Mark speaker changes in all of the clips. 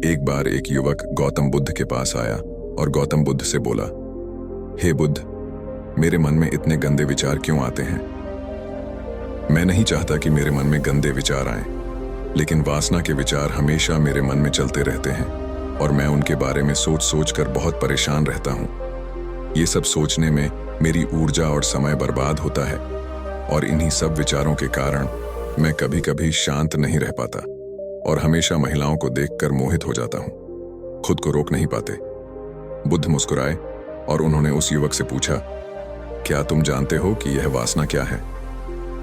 Speaker 1: एक बार एक युवक गौतम बुद्ध के पास आया और गौतम बुद्ध से बोला, हे बुद्ध, मेरे मन में इतने गंदे विचार क्यों आते हैं? मैं नहीं चाहता कि मेरे मन में गंदे विचार आएं, लेकिन वासना के विचार हमेशा मेरे मन में चलते रहते हैं और मैं उनके बारे में सोच सोच कर बहुत परेशान रहता हूं। ये सब सोचने में मेरी ऊर्जा और समय बर्बाद होता है और इन्हीं सब विचारों के कारण मैं कभी कभी शांत नहीं रह पाता और हमेशा महिलाओं को देखकर मोहित हो जाता हूं, खुद को रोक नहीं पाते। बुद्ध मुस्कुराए और उन्होंने उस युवक से पूछा, क्या तुम जानते हो कि यह वासना क्या है?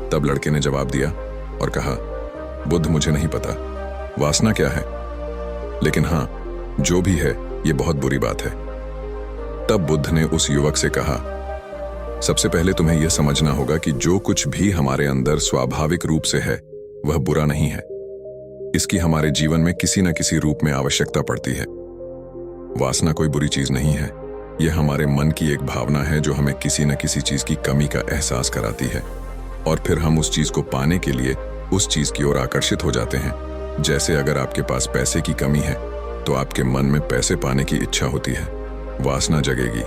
Speaker 1: तब लड़के ने जवाब दिया और कहा, बुद्ध, मुझे नहीं पता वासना क्या है, लेकिन हाँ, जो भी है ये बहुत बुरी बात है। तब बुद्ध ने उस युवक से कहा, सबसे पहले तुम्हें यह समझना होगा कि जो कुछ भी हमारे अंदर स्वाभाविक रूप से है वह बुरा नहीं है। इसकी हमारे जीवन में किसी न किसी रूप में आवश्यकता पड़ती है। वासना कोई बुरी चीज नहीं है, यह हमारे मन की एक भावना है जो हमें किसी न किसी चीज की कमी का एहसास कराती है और फिर हम उस चीज को पाने के लिए उस चीज की ओर आकर्षित हो जाते हैं। जैसे अगर आपके पास पैसे की कमी है तो आपके मन में पैसे पाने की इच्छा होती है, वासना जगेगी।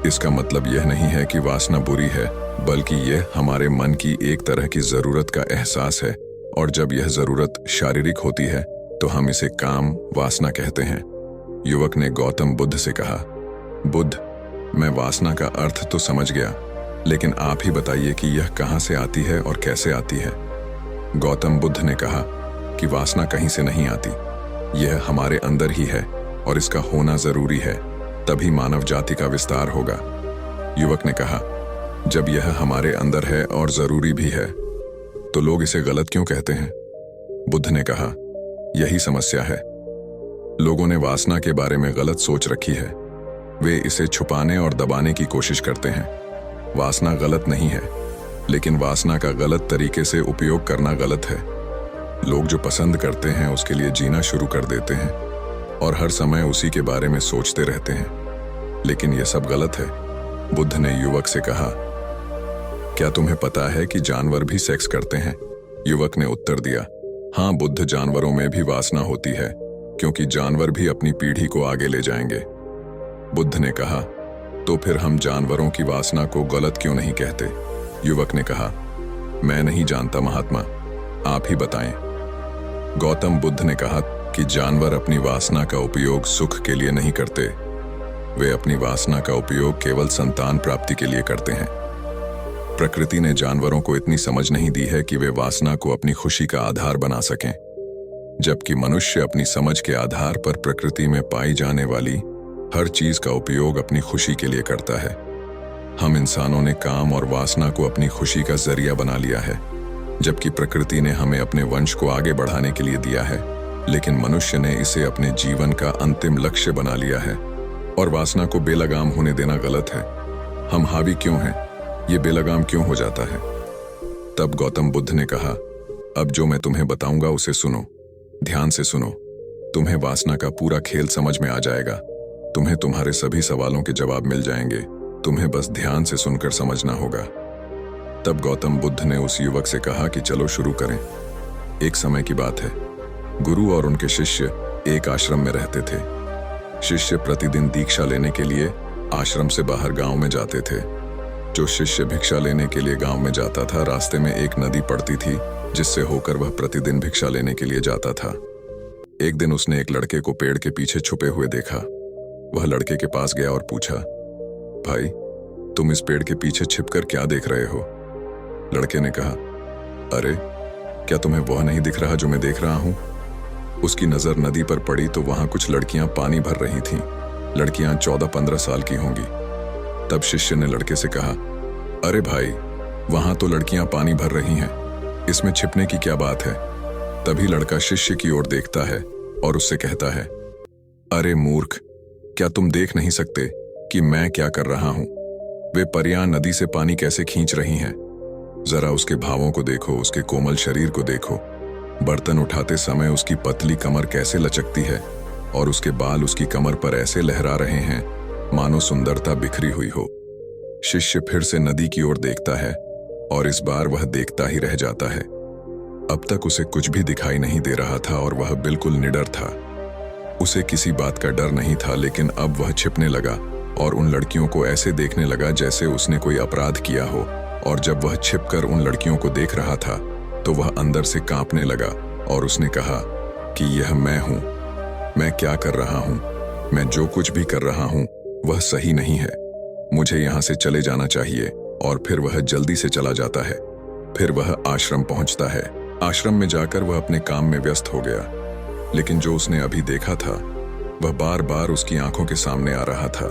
Speaker 1: इसका मतलब यह नहीं है कि वासना बुरी है, बल्कि यह हमारे मन की एक तरह की जरूरत का एहसास है और जब यह जरूरत शारीरिक होती है तो हम इसे काम वासना कहते हैं। युवक ने गौतम बुद्ध से कहा, बुद्ध, मैं वासना का अर्थ तो समझ गया, लेकिन आप ही बताइए कि यह कहां से आती है और कैसे आती है। गौतम बुद्ध ने कहा कि वासना कहीं से नहीं आती, यह हमारे अंदर ही है और इसका होना जरूरी है, तभी मानव जाति का विस्तार होगा। युवक ने कहा, जब यह हमारे अंदर है और जरूरी भी है तो लोग इसे गलत क्यों कहते हैं? बुद्ध ने कहा, यही समस्या है। लोगों ने वासना के बारे में गलत सोच रखी है। वे इसे छुपाने और दबाने की कोशिश करते हैं। वासना गलत नहीं है, लेकिन वासना का गलत तरीके से उपयोग करना गलत है। लोग जो पसंद करते हैं उसके लिए जीना शुरू कर देते हैं और हर समय उसी के बारे में सोचते रहते हैं, लेकिन यह सब गलत है। बुद्ध ने युवक से कहा, क्या तुम्हें पता है कि जानवर भी सेक्स करते हैं? युवक ने उत्तर दिया, हाँ बुद्ध, जानवरों में भी वासना होती है, क्योंकि जानवर भी अपनी पीढ़ी को आगे ले जाएंगे। बुद्ध ने कहा, तो फिर हम जानवरों की वासना को गलत क्यों नहीं कहते? युवक ने कहा, मैं नहीं जानता महात्मा, आप ही बताएं। गौतम बुद्ध ने कहा कि जानवर अपनी वासना का उपयोग सुख के लिए नहीं करते, वे अपनी वासना का उपयोग केवल संतान प्राप्ति के लिए करते हैं। प्रकृति ने जानवरों को इतनी समझ नहीं दी है कि वे वासना को अपनी खुशी का आधार बना सकें, जबकि मनुष्य अपनी समझ के आधार पर प्रकृति में पाई जाने वाली हर चीज का उपयोग अपनी खुशी के लिए करता है। हम इंसानों ने काम और वासना को अपनी खुशी का जरिया बना लिया है, जबकि प्रकृति ने हमें अपने वंश को आगे बढ़ाने के लिए दिया है, लेकिन मनुष्य ने इसे अपने जीवन का अंतिम लक्ष्य बना लिया है। और वासना को बेलगाम होने देना गलत है। हम हावी क्यों हैं? ये बेलगाम क्यों हो जाता है? तब गौतम बुद्ध ने कहा, अब जो मैं तुम्हें बताऊंगा उसे सुनो, ध्यान से सुनो। तुम्हें वासना का पूरा खेल समझ में आ जाएगा। तुम्हें तुम्हारे सभी सवालों के जवाब मिल जाएंगे। तुम्हें बस ध्यान से सुनकर समझना होगा। तब गौतम बुद्ध ने उस युवक से कहा कि चलो शुरू करें। एक समय की बात है, गुरु और उनके शिष्य एक आश्रम में रहते थे। शिष्य प्रतिदिन दीक्षा लेने के लिए आश्रम से बाहर गांव में जाते थे। जो शिष्य भिक्षा लेने के लिए गांव में जाता था, रास्ते में एक नदी पड़ती थी जिससे होकर वह प्रतिदिन भिक्षा लेने के लिए जाता था। एक दिन उसने एक लड़के को पेड़ के पीछे छुपे हुए देखा। वह लड़के के पास गया और पूछा, भाई, तुम इस पेड़ के पीछे छिपकर क्या देख रहे हो? लड़के ने कहा, अरे, क्या तुम्हें वह नहीं दिख रहा जो मैं देख रहा हूं? उसकी नजर नदी पर पड़ी तो वहां कुछ लड़कियां पानी भर रही थीं। लड़कियां 14-15 साल की होंगी। तब शिष्य ने लड़के से कहा, अरे भाई, वहां तो लड़कियां पानी भर रही हैं, इसमें छिपने की क्या बात है? तभी लड़का शिष्य की ओर देखता है और उससे कहता है, अरे मूर्ख, क्या तुम देख नहीं सकते कि मैं क्या कर रहा हूं? वे परियां नदी से पानी कैसे खींच रही हैं? जरा उसके भावों को देखो, उसके कोमल शरीर को देखो। बर्तन उठाते समय उसकी पतली कमर कैसे लचकती है और उसके बाल उसकी कमर पर ऐसे लहरा रहे हैं मानो सुंदरता बिखरी हुई हो। शिष्य फिर से नदी की ओर देखता है और इस बार वह देखता ही रह जाता है। अब तक उसे कुछ भी दिखाई नहीं दे रहा था और वह बिल्कुल निडर था। उसे किसी बात का डर नहीं था, लेकिन अब वह छिपने लगा और उन लड़कियों को ऐसे देखने लगा जैसे उसने कोई अपराध किया हो। और जब वह छिपकर उन लड़कियों को देख रहा था तो वह अंदर से कांपने लगा और उसने कहा कि यह मैं हूं, मैं क्या कर रहा हूं, मैं जो कुछ भी कर रहा हूं वह सही नहीं है, मुझे यहां से चले जाना चाहिए। और फिर वह जल्दी से चला जाता है। फिर वह आश्रम पहुंचता है। आश्रम में जाकर वह अपने काम में व्यस्त हो गया, लेकिन जो उसने अभी देखा था वह बार बार उसकी आंखों के सामने आ रहा था।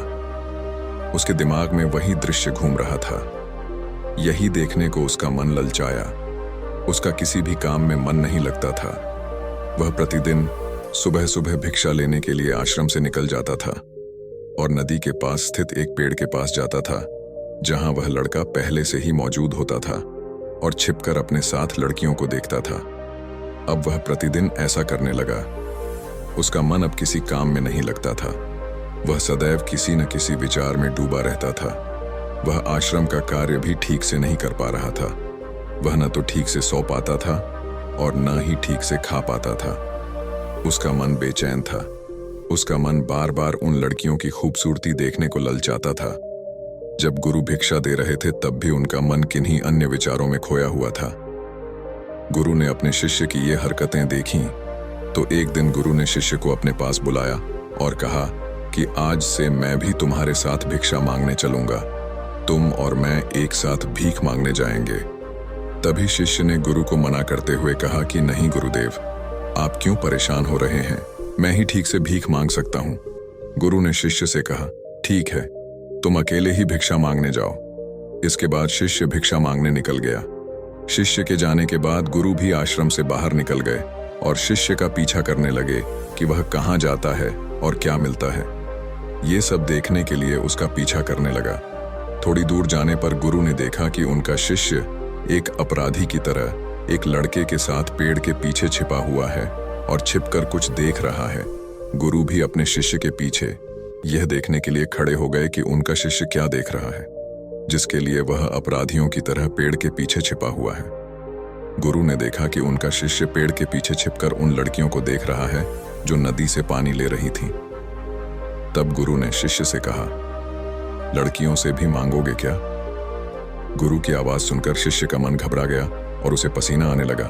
Speaker 1: उसके दिमाग में वही दृश्य घूम रहा था। यही देखने को उसका मन ललचाया। उसका किसी भी काम में मन नहीं लगता था। वह प्रतिदिन सुबह सुबह भिक्षा लेने के लिए आश्रम से निकल जाता था और नदी के पास स्थित एक पेड़ के पास जाता था, जहां वह लड़का पहले से ही मौजूद होता था और छिपकर अपने साथ लड़कियों को देखता था। अब वह प्रतिदिन ऐसा करने लगा। उसका मन अब किसी काम में नहीं लगता था। वह सदैव किसी न किसी विचार में डूबा रहता था। वह आश्रम का कार्य भी ठीक से नहीं कर पा रहा था। वह न तो ठीक से सो पाता था और न ही ठीक से खा पाता था। उसका मन बेचैन था। उसका मन बार बार उन लड़कियों की खूबसूरती देखने को ललचाता था। जब गुरु भिक्षा दे रहे थे तब भी उनका मन किन्हीं अन्य विचारों में खोया हुआ था। गुरु ने अपने शिष्य की ये हरकतें देखीं तो एक दिन गुरु ने शिष्य को अपने पास बुलाया और कहा कि आज से मैं भी तुम्हारे साथ भिक्षा मांगने चलूंगा। तुम और मैं एक साथ भीख मांगने जाएंगे। तभी शिष्य ने गुरु को मना करते हुए कहा कि नहीं गुरुदेव, आप क्यों परेशान हो रहे हैं, मैं ही ठीक से भीख मांग सकता हूं। गुरु ने शिष्य से कहा ठीक है, तुम अकेले ही भिक्षा मांगने जाओ। इसके बाद शिष्य भिक्षा मांगने निकल गया। शिष्य के जाने के बाद गुरु भी आश्रम से बाहर निकल गए और शिष्य का पीछा करने लगे कि वह कहाँ जाता है और क्या मिलता है। ये सब देखने के लिए उसका पीछा करने लगा। थोड़ी दूर जाने पर गुरु ने देखा कि उनका शिष्य एक अपराधी की तरह एक लड़के के साथ पेड़ के पीछे छिपा हुआ है और छिपकर कुछ देख रहा है। गुरु भी अपने शिष्य के पीछे यह देखने के लिए खड़े हो गए कि उनका शिष्य क्या देख रहा है, जिसके लिए वह अपराधियों की तरह पेड़ के पीछे छिपा हुआ है। गुरु ने देखा कि उनका शिष्य पेड़ के पीछे छिपकर उन लड़कियों को देख रहा है जो नदी से पानी ले रही थीं। तब गुरु ने शिष्य से कहा, लड़कियों से भी मांगोगे क्या? गुरु की आवाज सुनकर शिष्य का मन घबरा गया और उसे पसीना आने लगा।